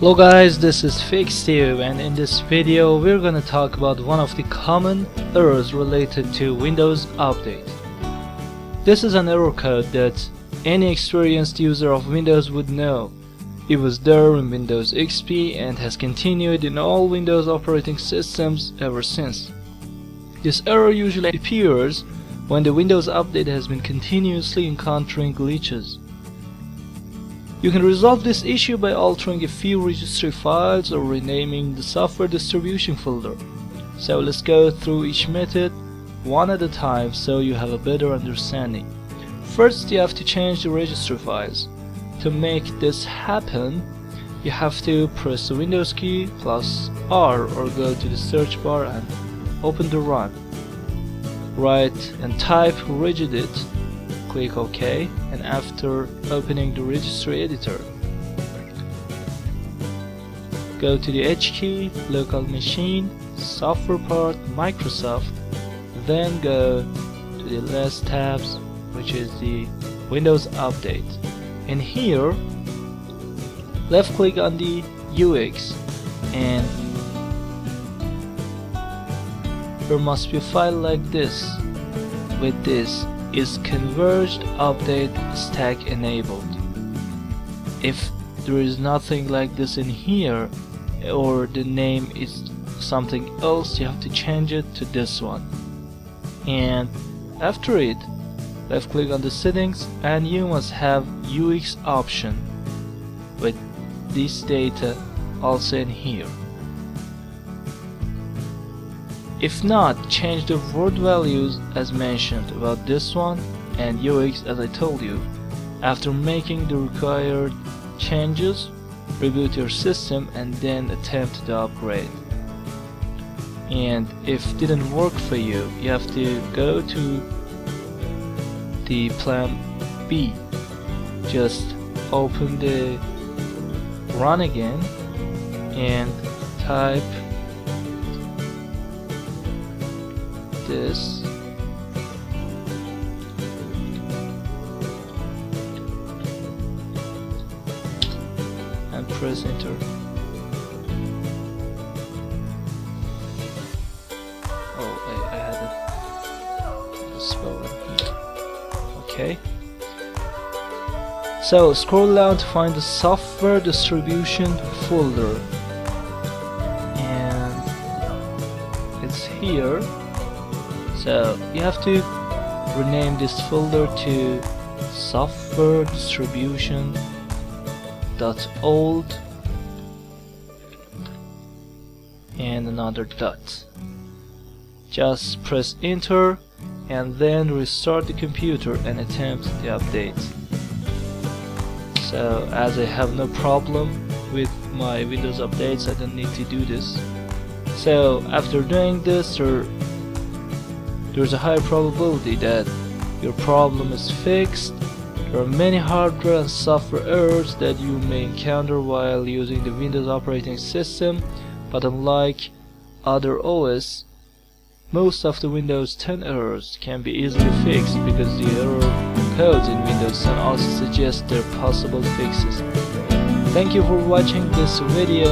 Hello guys, this is FixTube, and in this video we're gonna talk about one of the common errors related to Windows Update. This is an error code that any experienced user of Windows would know. It was there in Windows XP and has continued in all Windows operating systems ever since. This error usually appears when the Windows Update has been continuously encountering glitches. You can resolve this issue by altering a few registry files or renaming the software distribution folder. So let's go through each method one at a time so you have a better understanding. First, you have to change the registry files. To make this happen, you have to press the Windows key plus R or go to the search bar and open the run. Write and type regedit. Click OK, and after opening the registry editor, go to the H key, local machine, software part, Microsoft, then go to the last tabs, which is the Windows Update. And here, left click on the UX, and there must be a file like this. With this is converged update stack enabled. If there is nothing like this in here, or the name is something else, you have to change it to this one. And after it, left click on the settings, and you must have UX option with this data also in here. If not, change the word values as mentioned about this one and UX as I told you. After making the required changes, reboot your system and then attempt the upgrade. And if it didn't work for you, you have to go to the plan B. Just open the run again and type this and press enter. Oh, I had a spelling here. Okay. So scroll down to find the software distribution folder, and it's here. So you have to rename this folder to software distribution .old and another dot. Just press enter and then restart the computer and attempt the update. So as I have no problem with my Windows updates, I don't need to do this. So after doing this, there's a high probability that your problem is fixed. There are many hardware and software errors that you may encounter while using the Windows operating system, but unlike other OS, most of the Windows 10 errors can be easily fixed because the error codes in Windows 10 also suggest their possible fixes. Thank you for watching this video.